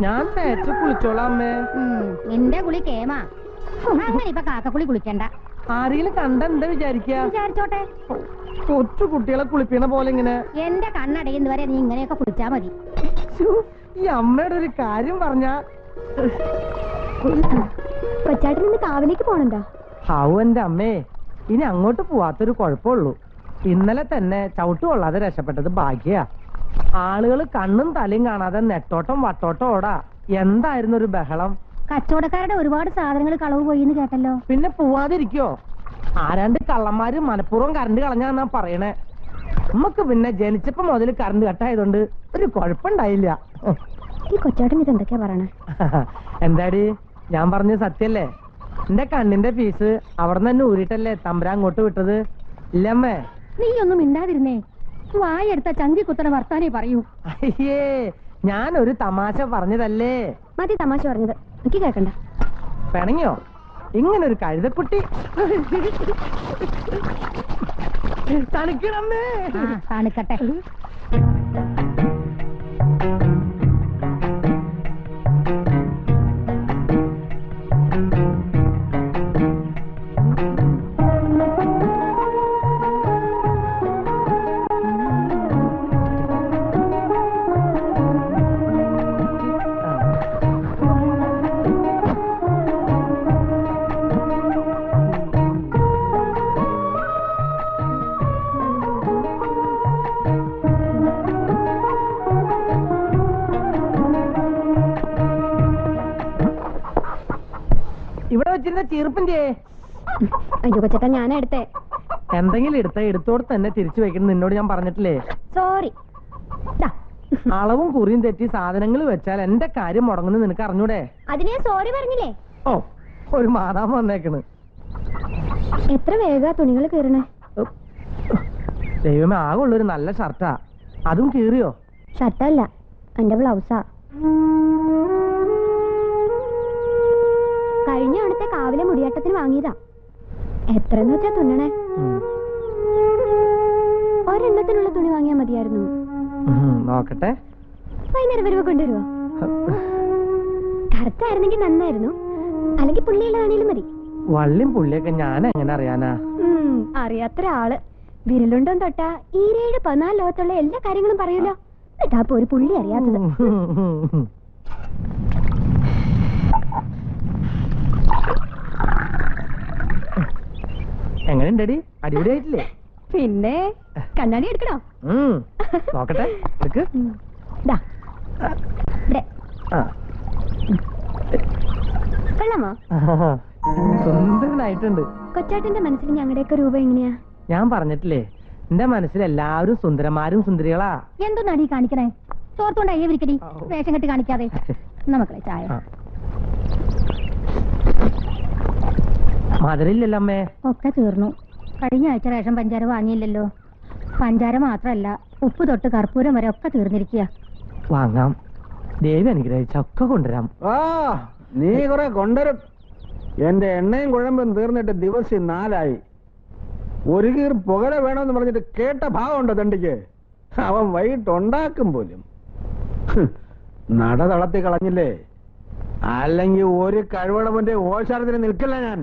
ഞാൻ തേച്ച് കുളിച്ചോളാം അമ്മേ. നിന്റെ കുളി കേമാ. അങ്ങനെ ഇപ്പൊ കാക്കക്കുളി കുളിക്കണ്ട. ആരെങ്കിലും കണ്ട എന്താ വിചാരിച്ചോട്ടെ. കൊച്ചു കുട്ടികളെ കുളിപ്പിക്കണ പോലെ ഇങ്ങനെ. എന്റെ കണ്ണടയുന്നവരെ നീ ഇങ്ങനെയൊക്കെ കുളിച്ചാ മതി. ഈ അമ്മയുടെ ഒരു കാര്യം പറഞ്ഞാ കൊച്ചാട്ടിൽ നിന്ന് കാവിലേക്ക് പോണെന്താ? ഹാവു എന്റെ അമ്മേ, ഇനി അങ്ങോട്ട് പോവാത്തൊരു കുഴപ്പമുള്ളൂ. ഇന്നലെ തന്നെ ചവിട്ട് കൊള്ളാതെ രക്ഷപ്പെട്ടത് ഭാഗ്യാ. ആളുകൾ കണ്ണും തലയും കാണാതെ നെട്ടോട്ടം വട്ടോട്ടം ഓടാ. എന്തായിരുന്നു ഒരു ബഹളം. കച്ചവടക്കാരുടെ ഒരുപാട് സാധനങ്ങൾ കളവ് പോയിന്ന് കേട്ടല്ലോ. പിന്നെ പോവാതിരിക്കോ? ആരാണ്ട് കള്ളന്മാര് മനഃപൂർവ്വം കറണ്ട് കളഞ്ഞാന്നാ പറയണേ. നമുക്ക് പിന്നെ ജനിച്ചപ്പോ മുതൽ കറണ്ട് കട്ടായതുകൊണ്ട് ഒരു കുഴപ്പമുണ്ടായില്ല. ഈ കൊച്ചാട്ടൻ ഇത് എന്തൊക്കെയാ പറയണേ? എന്താടി ഞാൻ പറഞ്ഞ സത്യല്ലേ? എന്റെ കണ്ണിന്റെ ഫീസ് അവിടെ നിന്ന് തന്നെ ഊരിട്ടല്ലേ തമ്പുരാൻ അങ്ങോട്ട് വിട്ടത്. ഇല്ലമ്മേ, നീ ഒന്നും മിണ്ടാതിരുന്നേ. വായെടുത്ത ചങ്കി കുത്തണ വർത്താനേ പറയൂ. അയ്യേ, ഞാനൊരു തമാശ പറഞ്ഞതല്ലേ. മതി തമാശ പറഞ്ഞത്, എനിക്ക് കേക്കണ്ട. പിണങ്ങിയോ? ഇങ്ങനൊരു കഴുതക്കുട്ടി. തണുക്കണമ്മേ. തണുക്കട്ടെ. ഇവിടെ വെച്ചിരുന്ന ചീർപ്പും ചെയ്യേ. അയ്യോ കൊച്ചേട്ടാ, ഞാനാ എടുത്തേ. എന്തെങ്കിലും എടുത്തോട് തന്നെ തിരിച്ചു വെക്കണം. നിന്നോട് ഞാൻ പറഞ്ഞിട്ടില്ലേ? സോറി. അളവും കുറിയും തെറ്റി സാധനങ്ങൾ വെച്ചാൽ എന്റെ കാര്യം മുടങ്ങുന്നത് നിനക്ക് അറിഞ്ഞൂടെ? അതിനെ സോറി പറഞ്ഞില്ലേ? ഓ, ഒരു മാതാമ വന്നേക്കണ്. എത്ര വേഗ തുണികൾ കീറണേ. ദൈവമേ, ആകുള്ളൊരു നല്ല ഷർട്ടാ. അതും കീറിയോ? ഷർട്ടല്ല, എന്റെ ബ്ലൗസാ. കഴിഞ്ഞ അവിടുത്തെ കാവിലെ മുടിയാട്ടത്തിന് വാങ്ങിയതാ. എത്രന്ന് വെച്ചാ തുന്നണേ? ഒരെണ്ണത്തിനുള്ള തുണി വാങ്ങിയാ മതിയായിരുന്നു. നോക്കട്ടെ. വൈകുന്നേരം വരുമ്പോ കൊണ്ടുവരുവോ? കറുത്തായിരുന്നെങ്കിൽ നന്നായിരുന്നു. അല്ലെങ്കിൽ പുള്ളിയുള്ളതാണേലും മതി. വള്ളിയും പുള്ളിയൊക്കെ ഞാൻ എങ്ങനെ അറിയാനാ? അറിയാത്തൊരാള് വിരലുണ്ടോ തൊട്ടാ 17-14 ലോകത്തുള്ള എല്ലാ കാര്യങ്ങളും പറയൂലോ. എന്നിട്ടാപ്പൊ ഒരു പുള്ളി അറിയാത്തത്. എങ്ങനെയുണ്ടടി? അടിപൊളിയായിട്ടില്ലേ? പിന്നെ കണ്ണാടി എടുക്കണോ? നോക്കട്ടെ. കൊള്ളാമോ? സുന്ദരനായിട്ടുണ്ട്. കൊച്ചാട്ടിന്റെ മനസ്സിൽ ഞങ്ങളുടെയൊക്കെ രൂപം എങ്ങനെയാ? ഞാൻ പറഞ്ഞിട്ടില്ലേ, എന്റെ മനസ്സിൽ എല്ലാവരും സുന്ദരന്മാരും സുന്ദരികളാ. എന്തൊന്നാണ് ഈ കാണിക്കണേ? ചോർത്തോണ്ട് അയ്യ വിരിക്കടി, വേഷം കെട്ടി കാണിക്കാതെ. മക്കളെ ചായ. മധുരയില്ലല്ലോ അമ്മേ. ഒക്കെ തീർന്നു. കഴിഞ്ഞ ആഴ്ച റേഷൻ പഞ്ചാര വാങ്ങിയില്ലല്ലോ. പഞ്ചാര മാത്രല്ല, ഉപ്പ് തൊട്ട് കർപ്പൂരം വരെ ഒക്കെ തീർന്നിരിക്കുക. വാങ്ങാം. ദേവി അനുഗ്രഹിച്ച ഒക്കെ കൊണ്ടുവരാം. നീ കുറെ കൊണ്ടുവരും. എന്റെ എണ്ണയും കുഴമ്പും തീർന്നിട്ട് ദിവസം 4 ആയി. ഒരു കീർ പുകല വേണമെന്ന് പറഞ്ഞിട്ട് കേട്ട ഭാവമുണ്ടോ തണ്ടിക്ക്? അവൻ വൈകിട്ട് ഉണ്ടാക്കും പോലും. നട തളത്തി കളഞ്ഞില്ലേ? അല്ലെങ്കിൽ ഒരു കഴിവടവന്റെ ഓശാരത്തിന് നിൽക്കില്ല ഞാൻ.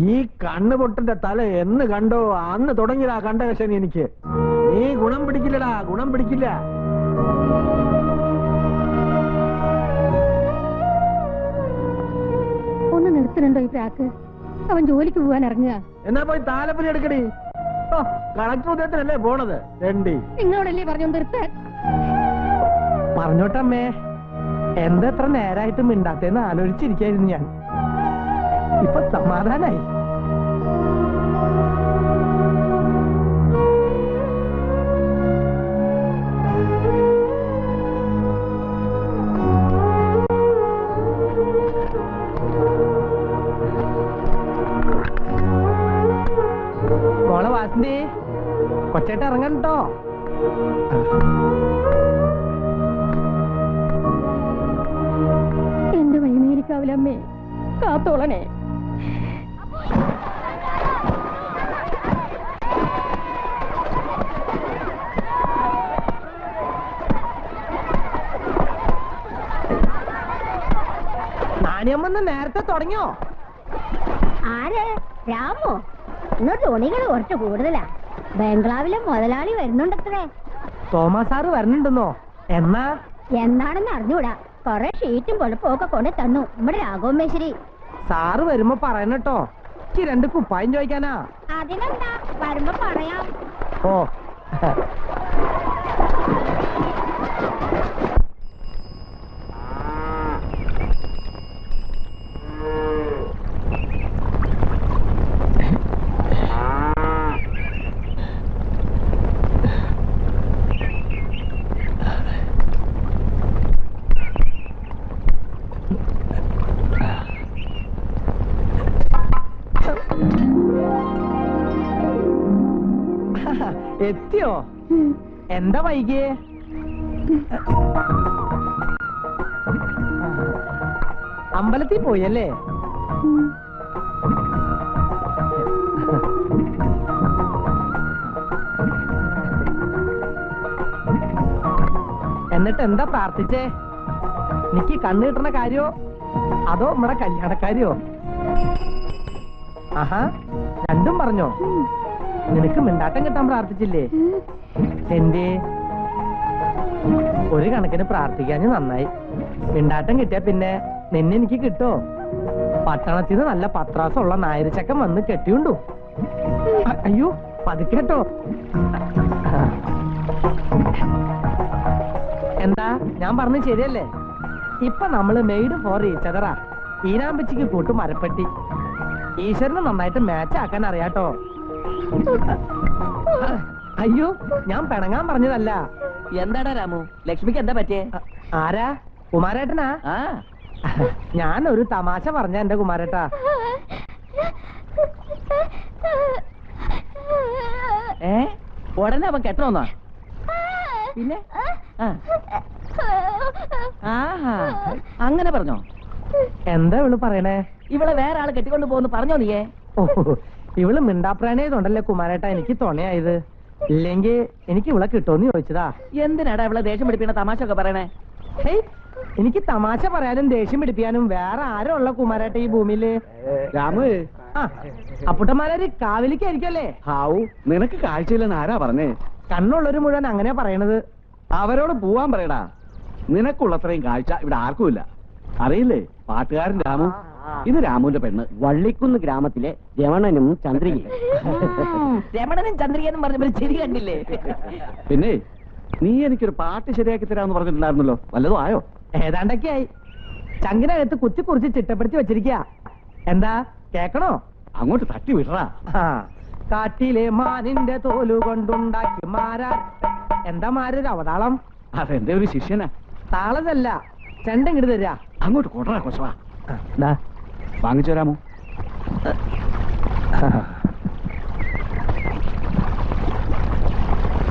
ഈ കണ്ണുപൊട്ടന്റെ തല എന്ന് കണ്ടോ അന്ന് തുടങ്ങിയതാ കണ്ടകശനി എനിക്ക്. നീ ഗുണം പിടിക്കില്ലടാ, ഗുണം പിടിക്കില്ല. ഒന്ന് നിർത്തുന്നുണ്ടോ ഈ പ്രാക്ക്? അവൻ ജോലിക്ക് പോവാൻ ഇറങ്ങുക. എന്നാ പോയി താലപ്പൊലി എടുക്കടി. കളക്ടർ ഉദയത്തിനല്ലേ പോണത്? രണ്ടി നിങ്ങളോടല്ലേ പറഞ്ഞു നിർത്താൻ? പറഞ്ഞോട്ടമ്മേ, എന്താ എത്ര നേരായിട്ട് മിണ്ടാത്തേന്ന് ആലോചിച്ചിരിക്കായിരുന്നു ഞാൻ. ഇപ്പൊ സമാധാനായി. മോളെ വാസന്തി, കൊച്ചേട്ട ഇറങ്ങാൻ കേട്ടോ. എന്റെ വൈകുന്നേരിക്കാവിലമ്മേ, കാത്തോളനെ. മണിയമ്മന്ന് നേരത്തെ തുടങ്ങിയോ? ആര്? രാമോ? ഇന്ന് തുണികൾ കുറച്ച് കൂടുതലാ. ബംഗ്ലാവിലെ മുതലാളി വരുന്നുണ്ടത്രേ. Thomas sir വരണുണ്ടെന്നോ? എന്നാ? എന്നാണെന്ന് അറിഞ്ഞൂടാ. കൊറേ ഷീറ്റും പൊഴപ്പും ഒക്കെ കൊണ്ട് തന്നു നമ്മുടെ രാഘവമേശ്വരി. സാറ് വരുമ്പോ പറയണട്ടോ. എനിക്ക് 2 കുപ്പായം ചോദിക്കാനാ. അതിനെന്താ, വരുമ്പോ പറയാം. ഓ എത്തിയോ? എന്താ വൈകിയേ? അമ്പലത്തിൽ പോയല്ലേ? എന്നിട്ട് എന്താ പ്രാർത്ഥിച്ചേ? എനിക്ക് കണ്ണ് കിട്ടണ കാര്യോ അതോ നമ്മുടെ കല്യാണക്കാരിയോ? ആഹാ, രണ്ടും പറഞ്ഞോ? നിനക്ക് മിണ്ടാട്ടം കിട്ടാൻ പ്രാർത്ഥിച്ചില്ലേ? എന്തേ? ഒരു കണക്കിന് പ്രാർത്ഥിക്കാൻ നന്നായി. മിണ്ടാട്ടം കിട്ടിയ പിന്നെ നിന്നെ എനിക്ക് കിട്ടോ? പട്ടണത്തിൽ നിന്ന് നല്ല പത്രാസമുള്ള നായരിച്ചക്കൻ വന്ന് കെട്ടിയുണ്ടോ? അയ്യോ, പതുക്കേട്ടോ. എന്താ ഞാൻ പറഞ്ഞു ശരിയല്ലേ? ഇപ്പൊ നമ്മള് മെയ്ഡ് ഫോർ ഈച്ചതറാ. ഈനാമ്പച്ചിക്ക് കൂട്ടു മരപ്പെട്ടി. ഈശ്വരന് നന്നായിട്ട് മാച്ച് ആക്കാൻ അറിയാട്ടോ. അയ്യോ, ഞാൻ പിണങ്ങാൻ പറഞ്ഞതല്ല. എന്താടാ രാമു, ലക്ഷ്മിക്ക് എന്താ പറ്റിയേ? ആരാ? കുമാരേട്ടനാ? ആ, ഞാൻ ഒരു തമാശ പറഞ്ഞ എന്റെ കുമാരേട്ടാ. ഉടനെ അവൻ കെട്ടണമെന്നാ? പിന്നെ ആഹാ, അങ്ങനെ പറഞ്ഞോ? എന്താ ഇവള് പറയണേ? ഇവളെ വേറെ ആള് കെട്ടിക്കൊണ്ട് പോകുന്നു പറഞ്ഞോ നീയേ? ഓ, ഇവള് മിണ്ടാപ്രാണിയായതുകൊണ്ടല്ലേ കുമാരേട്ടാ എനിക്ക് തുണയായത്. ഇല്ലെങ്കിൽ എനിക്ക് ഇവളെ കിട്ടുമെന്ന് ചോദിച്ചതാ. എന്തിനാടാ ഇവളെ ദേഷ്യം പിടിപ്പിക്കുന്ന തമാശ ഒക്കെ പറയണേ? ഹേയ്, എനിക്ക് തമാശ പറയാനും ദേഷ്യം പിടിപ്പിക്കാനും വേറെ ആരോ ഉള്ള കുമാരേട്ട ഈ ഭൂമിയില്? രാമു, ആ, അപ്പുട്ടന്മാരൊരു കാവലിക്കായിരിക്കല്ലേ? ഹാവു, നിനക്ക് കാഴ്ചയില്ലെന്ന് ആരാ പറഞ്ഞേ? കണ്ണുള്ളൊരു മുഴുവൻ അങ്ങനെയാ പറയണത്. അവരോട് പോവാൻ പറയടാ. നിനക്കുള്ളത്രയും കാഴ്ച ഇവിടെ ആർക്കുമില്ല. അറിയില്ലേ, പാട്ടുകാരൻ രാമു. ഇത് രാമുവിന്റെ പെണ്ണ്. വള്ളിക്കുന്ന് ഗ്രാമത്തിലെ രമണനും ചന്ദ്രികയും. രമണനും ചന്ദ്രികനും പറഞ്ഞ ചിരി കണ്ടില്ലേ? പിന്നെ നീ എനിക്കൊരു പാട്ട് ശരിയാക്കി തരാമെന്ന് പറഞ്ഞിട്ടുണ്ടായിരുന്നല്ലോ, വല്ലതും ആയോ? ഏതാണ്ടൊക്കെ ആയി. ചങ്കിനകത്ത് കുത്തി കുറിച്ച് ചിട്ടപ്പെടുത്തി വെച്ചിരിക്കുക. എന്താ കേക്കണോ? അങ്ങോട്ട് തട്ടി വിടറാ. ആ, കാട്ടിലെ മാനിന്റെ തോലു കൊണ്ടുണ്ടാക്കി മാരാ. എന്താ മാരൊരു അവതാളം? അതെന്റെ ഒരു ശിഷ്യനാ. താളതല്ല, ചെണ്ടിങ്ങോട്ട് തരാ. അങ്ങോട്ട് കൊടറാ കൊച്ചവാ. ദാ വാങ്ങിച്ചു തരാമോ?